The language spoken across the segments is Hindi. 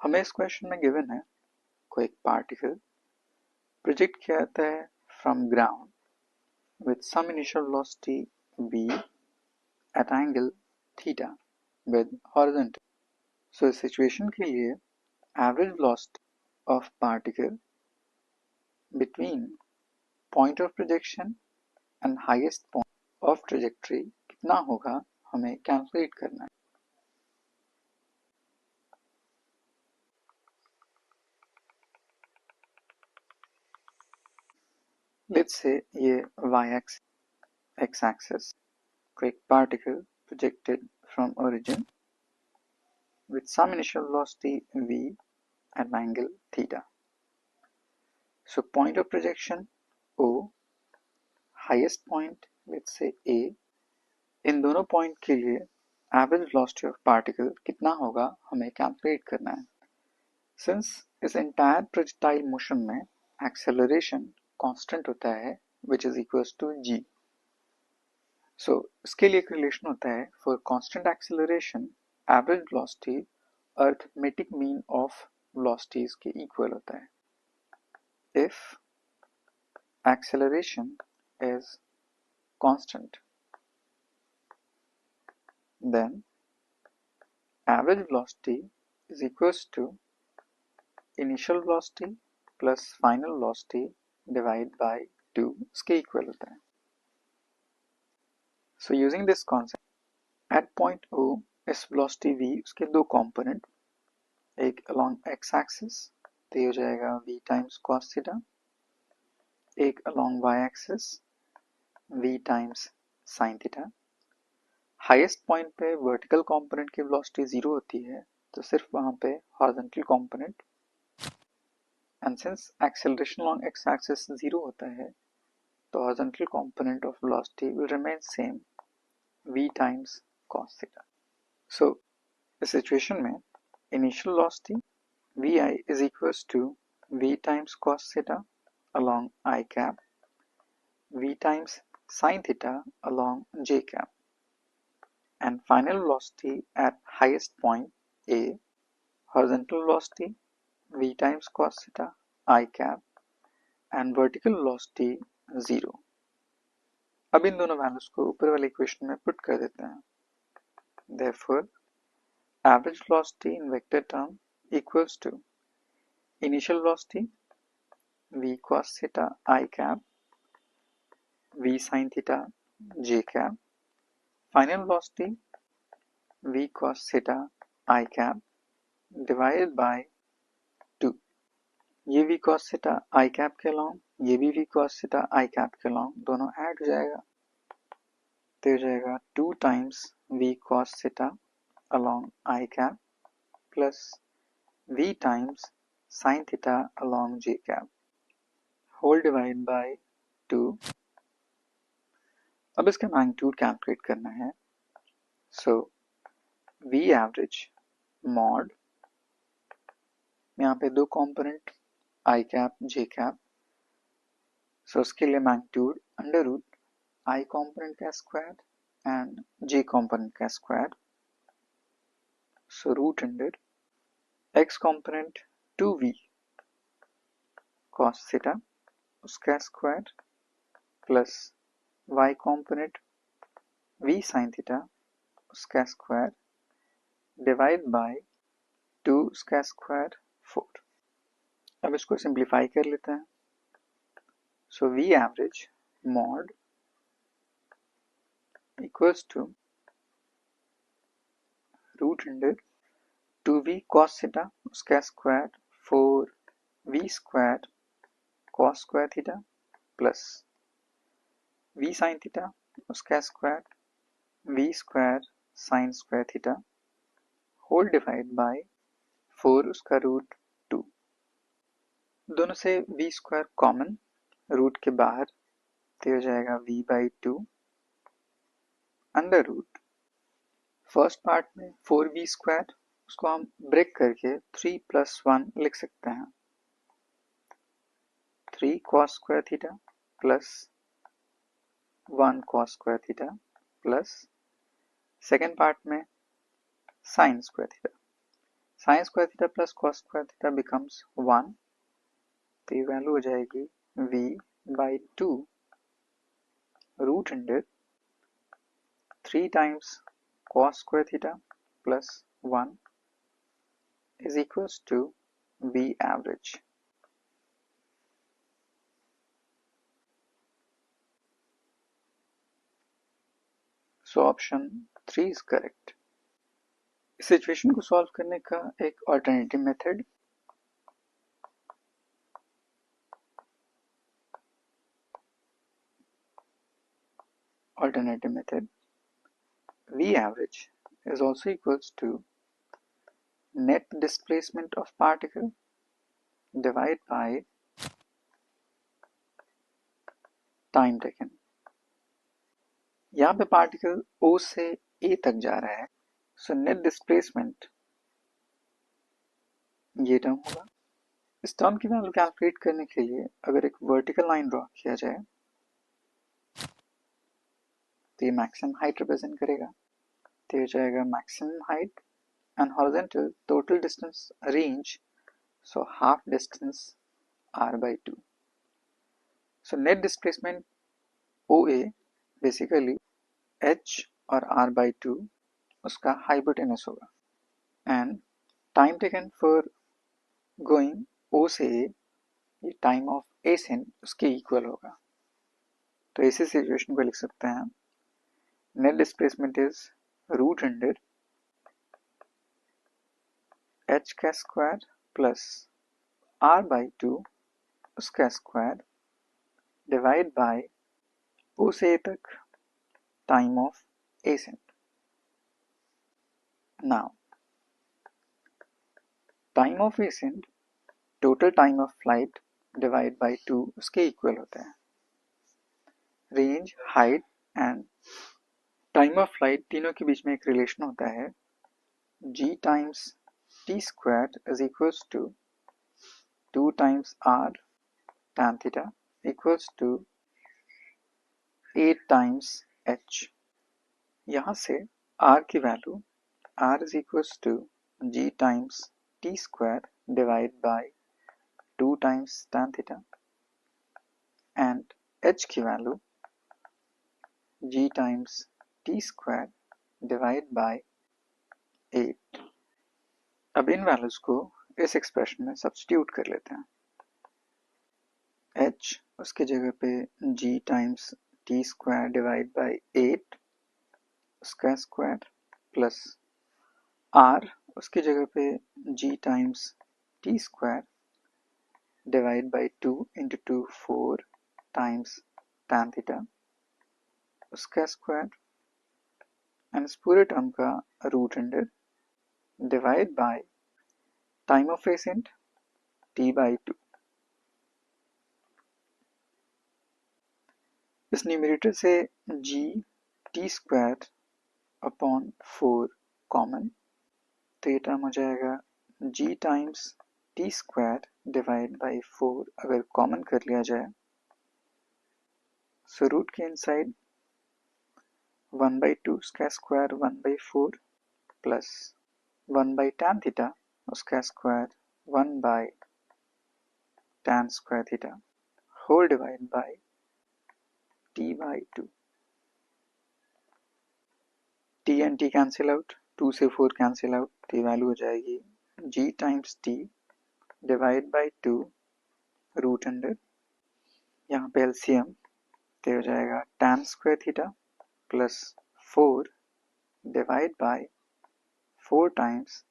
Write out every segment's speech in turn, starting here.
हमें इस क्वेश्चन में गिवन है कोई एक पार्टिकल प्रोजेक्ट किया जाता है from ground with some initial velocity v at angle theta with horizontal. So इस सिचुएशन के लिए average velocity of particle between point of projection and highest point of trajectory कितना होगा हमें कैलकुलेट करना है. Let's say ये x axis को एक particle projected from origin with some initial velocity v at angle theta. So point of projection O, highest point let's say A, इन दोनों पॉइंट के लिए एवरेज वेलोसिटी ऑफ पार्टिकल कितना होगा हमें कैलकुलेट करना है. सिंस इस एंटायर प्रोजेक्टाइल मोशन में एक्सेलरेशन कांस्टेंट होता है which is equals to g. So इसके लिए एक रिलेशन होता है for constant acceleration average velocity arithmetic mean of velocities के इक्वल होता है. If acceleration is constant, then average velocity is equals to initial velocity plus final velocity divided by 2 इसके equal होता है. So using this concept, at point O इस velocity v उसके दो component, एक along x axis तो ये हो जाएगा v times cos theta, एक along y axis v times sin theta. Highest point पे वर्टिकल कंपोनेंट की वेलोसिटी 0 होती है तो सिर्फ वहां पे horizontal component, and since acceleration along x axis 0 होता है तो horizontal component of velocity will remain same v times cos theta. So इस सिचुएशन में initial velocity vi is equals to v times cos theta along i cap, v times sin theta along j cap, and final velocity at highest point A, horizontal velocity v times cos theta I cap and vertical velocity 0. अब इन दोनों वैल्यूज को ऊपर वाले इक्वेशन में पुट कर देते हैं. Therefore, average velocity in vector term equals to initial velocity v cos theta I cap, v sin theta j cap, final velocity v cos theta I cap divided by 2. ये v cos theta I cap के along, ये भी v cos theta I cap के along दोनों ऐड हो जाएगा तो हो जाएगा 2 times v cos theta along I cap plus v times sin theta along j cap whole divided by 2. अब इसका मैग्नीट्यूड कैलकुलेट करना है. सो v एवरेज मॉड, यहाँ पे दो component i cap j cap, so उसके लिए magnitude under root i component का स्क्वायर एंड j कंपोनेंट का square, so root under x component 2v cos theta उसका square plus y component v sin theta उसका स्क्वायर डिवाइड बाय 2 उसका स्क्वायर 4. अब इसको सिंप्लीफाई कर लेते हैं. So v average mod equals to root under 2v cos theta उसका square 4v square cos square theta plus v sin theta उसका square v square sin square theta whole divide by 4 उसका रूट 2. दोनों से v स्क्वायर कॉमन रूट के बाहर तो हो जाएगा v by 2 under root first part में 4v स्क्वायर उसको हम ब्रेक करके 3 प्लस 1 लिख सकते हैं. 3 cos square theta plus 1 cos square theta plus second part में sin square theta. Sine square theta plus cos square theta becomes 1, तो ये वैल्यू हो जाएगी v/2 root under 3 times cos square theta plus 1 is equals to V average. So option 3 is correct. इस सिचुएशन को सॉल्व करने का एक alternative method V average is also equals to net displacement of particle divided by time taken. यहाँ पे पार्टिकल O से A तक जा रहा है, सो नेट डिस्प्लेसमेंट ये टर्म होगा। इस टर्म की वैल्यू कैलकुलेट करने के लिए अगर एक वर्टिकल लाइन ड्रॉ किया जाए तो ये मैक्सिमम हाइट रिप्रेजेंट करेगा, तो ये जाएगा maximum height and horizontal total distance range, so half distance r by 2. So net displacement OA basically h और r by 2 उसका hypotenuse होगा and time taken for going O से A ये time of ascent उसके equal होगा। तो इसी सिचुएशन को लिख सकते हैं net displacement is root under h का स्क्वायर प्लस r by 2 उसका स्क्वायर डिवाइड बाय O से A तक time of ascent. Now, time of ascent total time of flight divided by 2 उसके equal होता है। Range, height and time of flight तीनों के बीच में एक रिलेशन होता है g times t squared is equals to 2 times r tan theta equals to 8 times h. यहाँ से r की value r is equals to g times t square divided by 2 times tan theta and h की value g times t square divided by 8. अब इन वैल्यूज को इस एक्सप्रेशन में सब्स्टिट्यूट कर लेते हैं। h उसकी जगह पे g times t square divided by 8 उसका स्क्वायर प्लस r उसकी जगह पे g times t square divided by 2 into 2 4 times tan theta उसका स्क्वायर एंड इस पूरे टर्म का root under divide by time of ascent t by 2. इस न्यूमरेटर से g t square upon 4 common, तो ये टर्म हो जाएगा g times t square divide by 4 अगर कॉमन कर लिया जाए, सो रूट के इनसाइड 1 by 2 उसका square 1 by 4 plus 1 by tan theta उसका square 1 by tan square theta whole divide by t by 2. t and t cancel out, 2 से 4 कैंसिल आउट, तो वैल्यू हो जाएगी g times t divide by 2 root under, यहाँ पे एलसीएम तो हो जाएगा tan square theta plus 4 divide by 4 times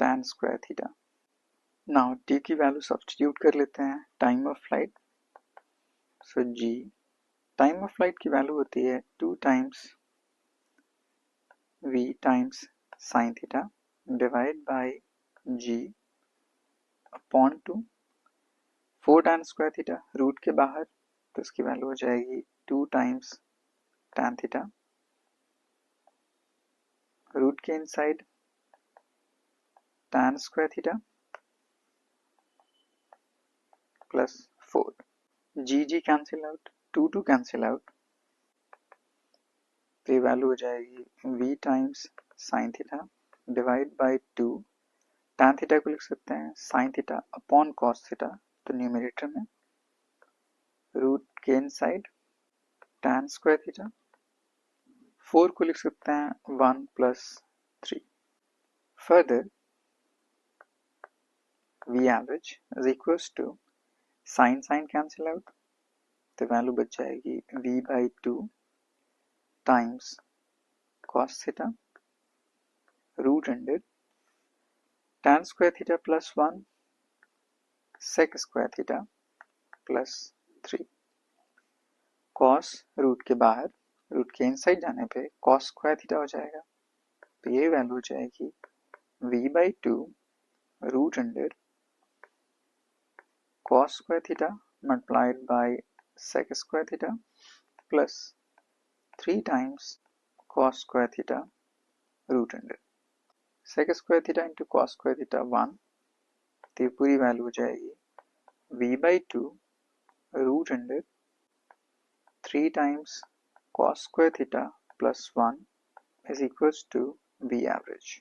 tan square theta. Now t की वैल्यू सब्स्टिट्यूट कर लेते हैं time of flight, so g time of flight की वैल्यू होती है 2 times v times sine theta divide by g upon 2 4 tan square theta root के बाहर, तो इसकी वैल्यू हो जाएगी 2 टाइम्स tan थीटा रूट के inside tan square theta plus 4 जी कैंसिल आउट, 2 कैंसिल आउट, तो ये वैल्यू हो जाएगी v times sine theta divide by 2 tan theta को लिख सकते हैं sin theta upon cos theta, तो न्यूमरेटर में रूट के इनसाइड tan स्क्वायर थीटा। 4 को लिख सकते हैं 1 plus 3। Further V average is equals to sin cancel out, तो वैल्यू बच जाएगी V by 2 times cos theta root under tan square theta plus 1 sec square theta plus 3। cos root के बाहर, रूट के इनसाइड जाने पे cos स्क्वायर थीटा हो जाएगा, तो ये वैल्यू हो जाएगी V by 2 root under cos square theta multiplied by sec square theta plus 3 times cos square theta root under sec square theta into cos square theta 1, तो ये पूरी वैल्यू हो जाएगी v by 2 root under 3 times cos square theta plus 1 is equals to v average।